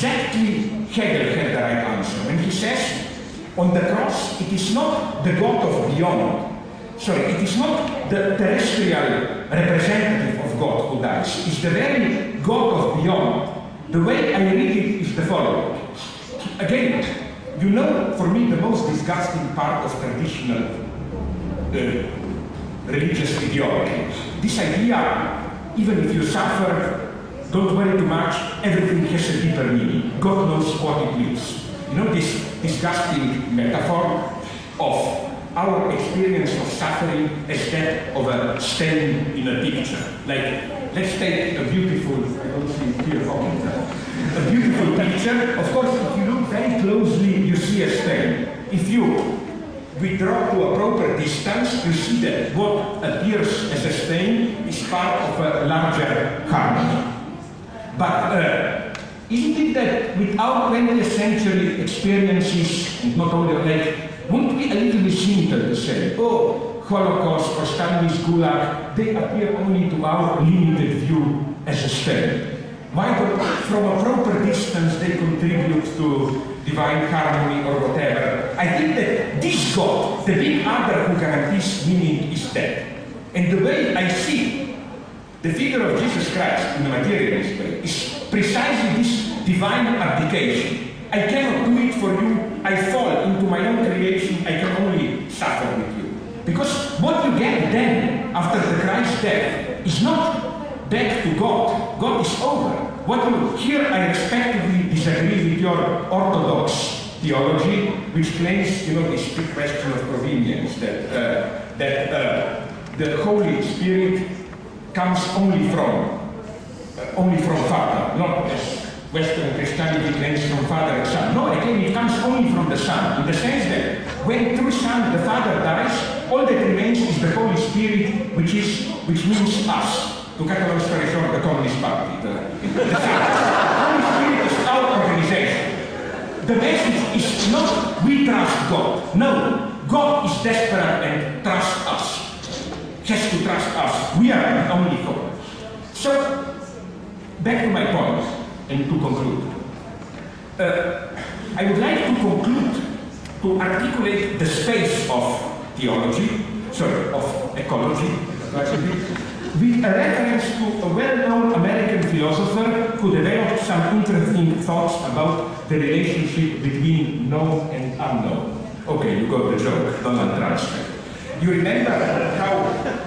exactly Hegel had the right answer when he says, on the cross, it is not the God of beyond. Sorry, it is not the terrestrial representative of God who dies. It's the very God of beyond. The way I read it is the following. Again, you know, for me, the most disgusting part of traditional religious ideology. This idea, even if you suffer, don't worry too much, everything has a deeper meaning. God knows what it means. You know, this disgusting metaphor of our experience of suffering as that of a stain in a picture. Like, let's take a beautiful, I don't see it here, a beautiful picture. Of course, if you look very closely, you see a stain. If you withdraw to a proper distance, you see that what appears as a stain is part of a larger harmony. But isn't it that with our 20th century experiences, and not only like, wouldn't it be a little bit cynical to say, oh, Holocaust or Stalinist Gulag, they appear only to our limited view as a stain? Why don't, from a proper distance, they contribute to divine harmony or whatever? I think that this God, the big other who guarantees meaning, is dead. And the way I see the figure of Jesus Christ in the materialist way is precisely this divine abdication. I cannot do it for you, I fall into my own creation, I can only suffer with you. Because what you get then, after the Christ's death, is not back to God. God is over. What you here, I respectively disagree with your orthodox theology, which claims, you know, this big question of provenience, that the Holy Spirit comes only from Father, not as Western Christianity claims from Father and Son. No, I claim it comes only from the Son, in the sense that when through Son the Father dies, all that remains is the Holy Spirit, which means us. To cut a long story short, the Communist Party. The Holy Spirit is our organization. The message is not we trust God. No, God is desperate and trusts us. Has to trust us. We are the only hope. So, back to my point, and to conclude. I would like to conclude, to articulate the space of theology, of ecology, with a reference to a well-known American philosopher who developed some interesting thoughts about the relationship between known and unknown. Okay, you got the joke, Donald Trump. You remember how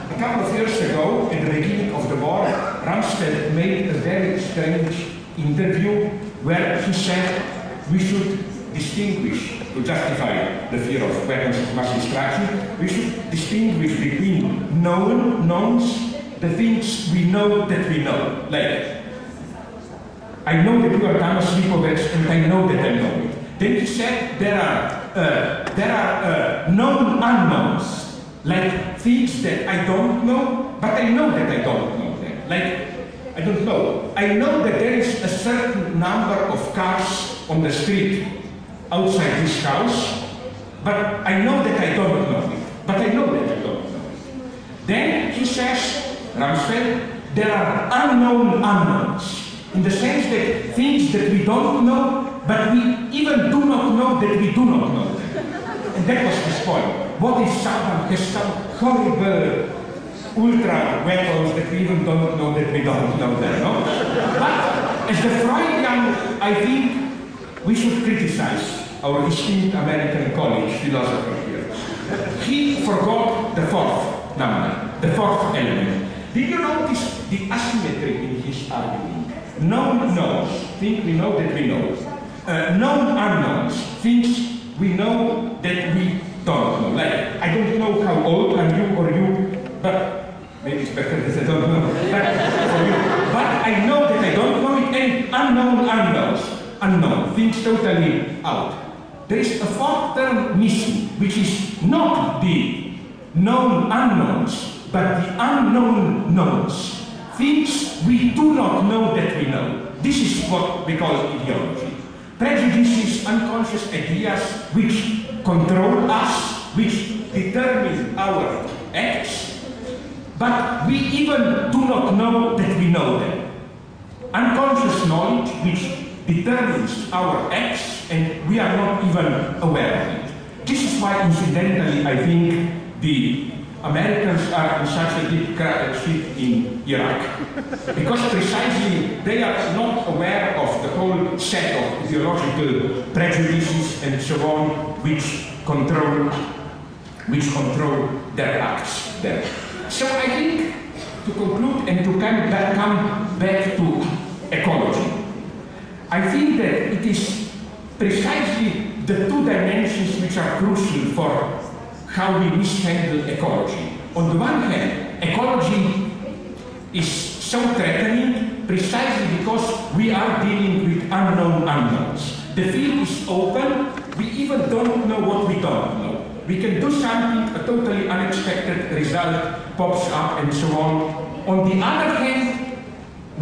a couple of years ago, at the beginning of the war, Rumsfeld made a very strange interview where he said we should distinguish, to justify the fear of weapons of mass destruction, we should distinguish between knowns, the things we know that we know. Like, I know that you are Thomas Lipovets and I know that I know it. Then he said there are known unknowns, like things that I don't know, but I know that I don't know them. Like, I don't know. I know that there is a certain number of cars on the street outside this house, but I know that I don't know it. But I know that I don't know it. Then he says, Rumsfeld, there are unknown unknowns, in the sense that things that we don't know, but we even do not know that we do not know them. And that was his point. What if someone has some horrible ultra weapons that we even don't know that we don't know them, no? But as the Freudian, I think we should criticize our esteemed American college philosopher here. He forgot the fourth number, the fourth element. Did you notice the asymmetry in his argument? Known knowns, think we know that we know. Known unknowns, things we know that we don't know. Like, I don't know how old are you or you, but maybe it's better that I don't know. But I know that I don't know it, and unknown unknowns. Unknown, things totally out. There is a fourth term missing, which is not the known unknowns, but the unknown knowns. Things we do not know that we know. This is what we call ideology. Prejudices, unconscious ideas which control us, which determine our acts, but we even do not know that we know them. Unconscious knowledge which determines our acts and we are not even aware of it. This is why, incidentally, I think the Americans are in such a deep shit in Iraq, because precisely they are not aware of the whole set of ideological prejudices and so on which control their acts there. So I think, to conclude and to come back to ecology, I think that it is precisely the two dimensions which are crucial for how we mishandle ecology. On the one hand, ecology is so threatening precisely because we are dealing with unknown unknowns. The field is open, we even don't know what we don't know. We can do something, a totally unexpected result pops up and so on. On the other hand,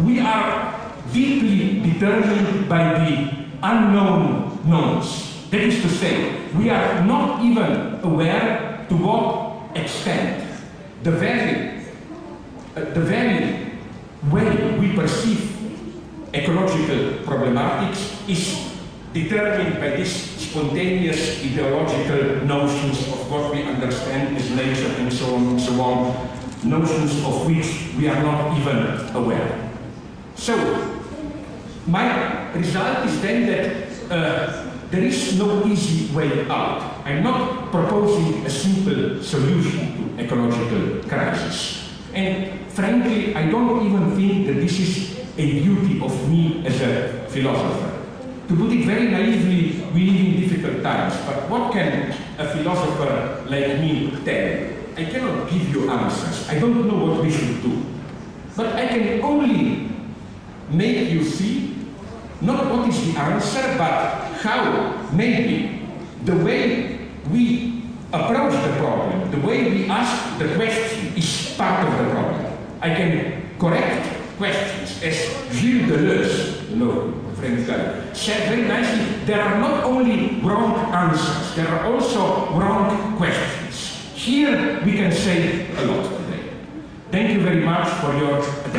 we are deeply determined by the unknown knowns. That is to say, we are not even aware to what extent the very way we perceive ecological problematics is determined by these spontaneous ideological notions of what we understand as nature and so on, notions of which we are not even aware. So, my result is then that there is no easy way out. I'm not proposing a simple solution to ecological crisis. And frankly, I don't even think that this is a duty of me as a philosopher. To put it very naively, we live in difficult times, but what can a philosopher like me tell? I cannot give you answers. I don't know what we should do. But I can only make you see not what is the answer, but how maybe the way we approach the problem, the way we ask the question is part of the problem. I can correct questions, as Gilles Deleuze, French guy, said very nicely, there are not only wrong answers, there are also wrong questions. Here we can say a lot today. Thank you very much for your attention.